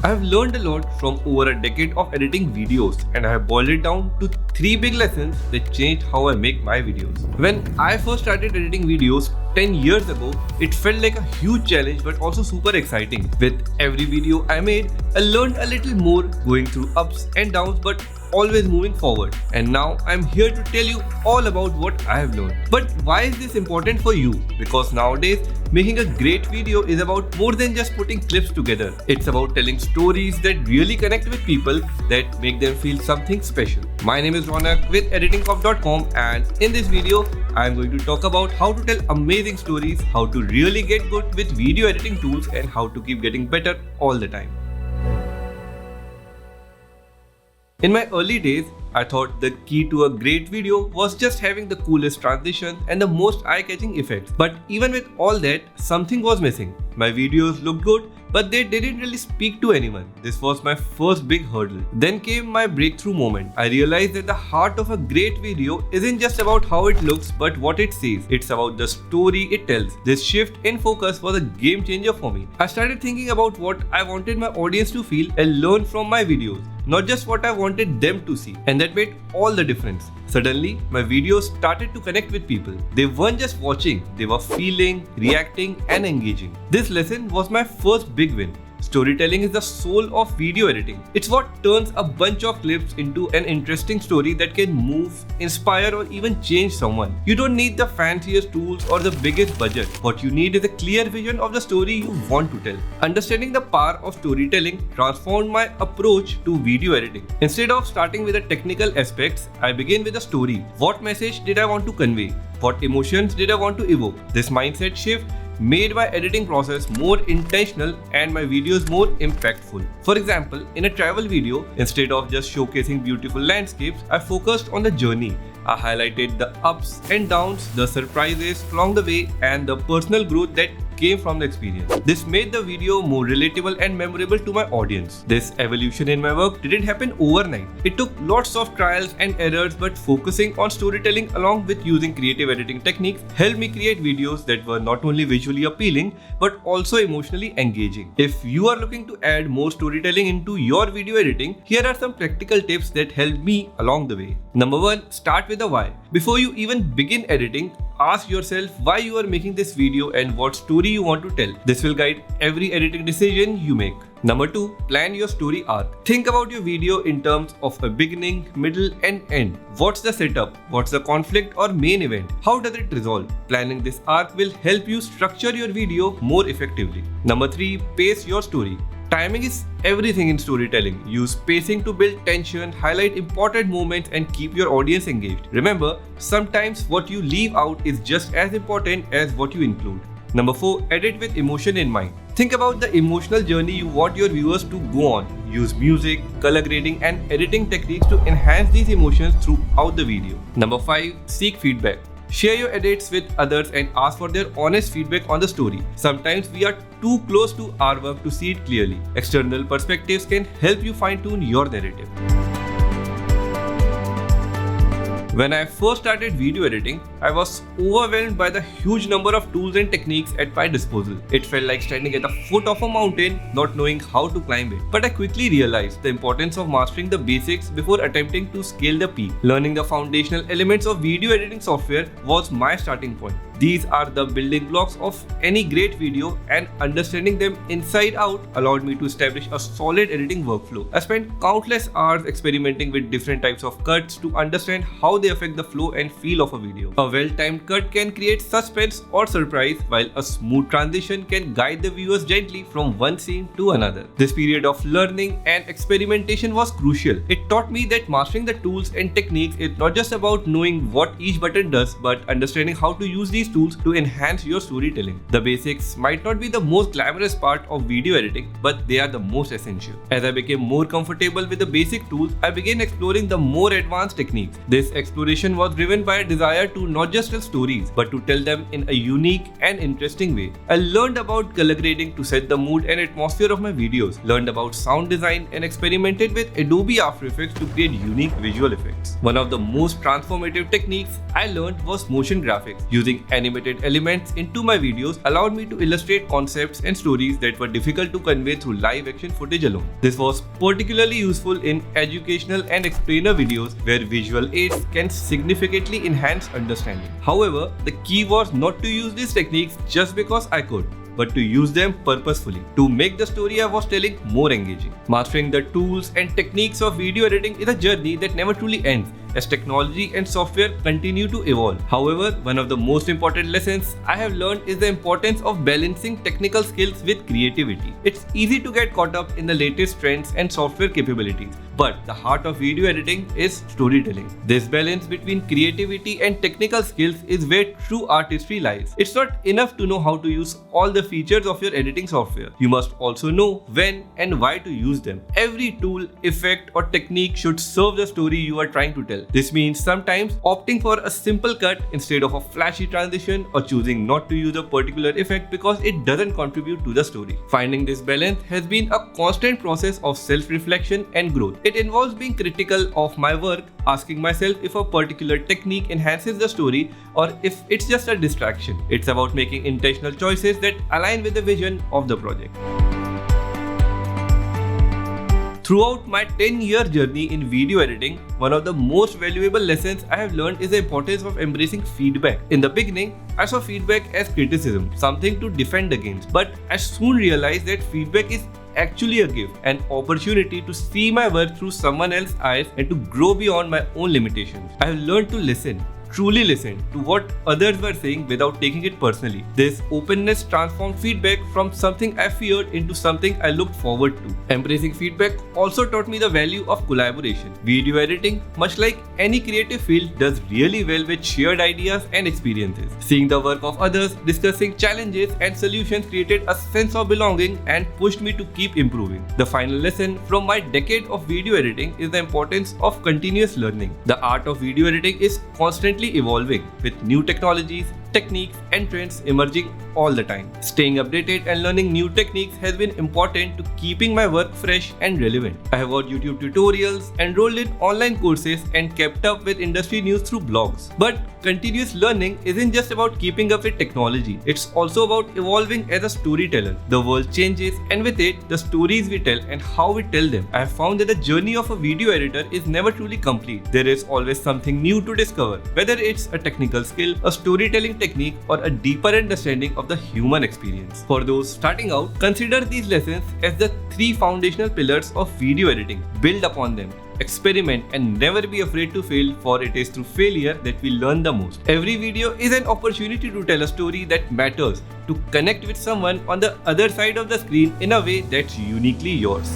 I've learned a lot from over a decade of editing videos, and I have boiled it down to 3 big lessons that changed how I make my videos. When I first started editing videos 10 years ago, it felt like a huge challenge but also super exciting. With every video I made, I learned a little more, going through ups and downs but always moving forward. And now I'm here to tell you all about what I have learned. But why is this important for you? Because nowadays, making a great video is about more than just putting clips together. It's about telling stories that really connect with people, that make them feel something special. My name is Ronak with EditingCorp.com, and in this video, I'm going to talk about how to tell amazing stories, how to really get good with video editing tools, and how to keep getting better all the time. In my early days, I thought the key to a great video was just having the coolest transitions and the most eye-catching effects. But even with all that, something was missing. My videos looked good, but they didn't really speak to anyone. This was my first big hurdle. Then came my breakthrough moment. I realized that the heart of a great video isn't just about how it looks, but what it says. It's about the story it tells. This shift in focus was a game changer for me. I started thinking about what I wanted my audience to feel and learn from my videos, not just what I wanted them to see. And that made all the difference. Suddenly, my videos started to connect with people. They weren't just watching, they were feeling, reacting, and engaging. This lesson was my first big win. Storytelling is the soul of video editing. It's what turns a bunch of clips into an interesting story that can move, inspire, or even change someone. You don't need the fanciest tools or the biggest budget. What you need is a clear vision of the story you want to tell. Understanding the power of storytelling transformed my approach to video editing. Instead of starting with the technical aspects, I began with a story. What message did I want to convey? What emotions did I want to evoke? This mindset shift made my editing process more intentional and my videos more impactful. For example, in a travel video, instead of just showcasing beautiful landscapes, I focused on the journey. I highlighted the ups and downs, the surprises along the way, and the personal growth that came from the experience. This made the video more relatable and memorable to my audience. This evolution in my work didn't happen overnight. It took lots of trials and errors, but focusing on storytelling along with using creative editing techniques helped me create videos that were not only visually appealing but also emotionally engaging. If you are looking to add more storytelling into your video editing, here are some practical tips that helped me along the way. Number 1, start with the why. Before you even begin editing, ask yourself why you are making this video and what story you want to tell. This will guide every editing decision you make. Number 2, plan your story arc. Think about your video in terms of a beginning, middle, and end. What's the setup? What's the conflict or main event? How does it resolve? Planning this arc will help you structure your video more effectively. Number 3, pace your story. Timing is everything in storytelling. Use pacing to build tension, highlight important moments, and keep your audience engaged. Remember, sometimes what you leave out is just as important as what you include. Number 4, edit with emotion in mind. Think about the emotional journey you want your viewers to go on. Use music, color grading, and editing techniques to enhance these emotions throughout the video. Number 5, seek feedback. Share your edits with others and ask for their honest feedback on the story. Sometimes we are too close to our work to see it clearly. External perspectives can help you fine-tune your narrative. When I first started video editing, I was overwhelmed by the huge number of tools and techniques at my disposal. It felt like standing at the foot of a mountain, not knowing how to climb it. But I quickly realized the importance of mastering the basics before attempting to scale the peak. Learning the foundational elements of video editing software was my starting point. These are the building blocks of any great video, and understanding them inside out allowed me to establish a solid editing workflow. I spent countless hours experimenting with different types of cuts to understand how they affect the flow and feel of a video. A well-timed cut can create suspense or surprise, while a smooth transition can guide the viewers gently from one scene to another. This period of learning and experimentation was crucial. It taught me that mastering the tools and techniques is not just about knowing what each button does, but understanding how to use these tools to enhance your storytelling. The basics might not be the most glamorous part of video editing, but they are the most essential. As I became more comfortable with the basic tools, I began exploring the more advanced techniques. This exploration was driven by a desire to not just tell stories, but to tell them in a unique and interesting way. I learned about color grading to set the mood and atmosphere of my videos, learned about sound design, and experimented with Adobe After Effects to create unique visual effects. One of the most transformative techniques I learned was motion graphics. Using animated elements into my videos allowed me to illustrate concepts and stories that were difficult to convey through live action footage alone. This was particularly useful in educational and explainer videos where visual aids can significantly enhance understanding. However, the key was not to use these techniques just because I could, but to use them purposefully to make the story I was telling more engaging. Mastering the tools and techniques of video editing is a journey that never truly ends as technology and software continue to evolve. However, one of the most important lessons I have learned is the importance of balancing technical skills with creativity. It's easy to get caught up in the latest trends and software capabilities, but the heart of video editing is storytelling. This balance between creativity and technical skills is where true artistry lies. It's not enough to know how to use all the features of your editing software. You must also know when and why to use them. Every tool, effect, or technique should serve the story you are trying to tell. This means sometimes opting for a simple cut instead of a flashy transition, or choosing not to use a particular effect because it doesn't contribute to the story. Finding this balance has been a constant process of self-reflection and growth. It involves being critical of my work, asking myself if a particular technique enhances the story or if it's just a distraction. It's about making intentional choices that align with the vision of the project. Throughout my 10-year journey in video editing, one of the most valuable lessons I have learned is the importance of embracing feedback. In the beginning, I saw feedback as criticism, something to defend against, but I soon realized that feedback is actually a gift, an opportunity to see my work through someone else's eyes and to grow beyond my own limitations. I have learned to listen. Truly listen to what others were saying without taking it personally. This openness transformed feedback from something I feared into something I looked forward to. Embracing feedback also taught me the value of collaboration. Video editing, much like any creative field, does really well with shared ideas and experiences. Seeing the work of others, discussing challenges and solutions created a sense of belonging and pushed me to keep improving. The final lesson from my decade of video editing is the importance of continuous learning. The art of video editing is constantly evolving with new technologies, techniques, and trends emerging all the time. Staying updated and learning new techniques has been important to keeping my work fresh and relevant. I have watched YouTube tutorials, enrolled in online courses, and kept up with industry news through blogs. But continuous learning isn't just about keeping up with technology. It's also about evolving as a storyteller. The world changes, and with it, the stories we tell and how we tell them. I have found that the journey of a video editor is never truly complete. There is always something new to discover, whether it's a technical skill, a storytelling technique, or a deeper understanding of the human experience. For those starting out, consider these lessons as the 3 foundational pillars of video editing. Build upon them. Experiment and never be afraid to fail, for it is through failure that we learn the most. Every video is an opportunity to tell a story that matters, to connect with someone on the other side of the screen in a way that's uniquely yours.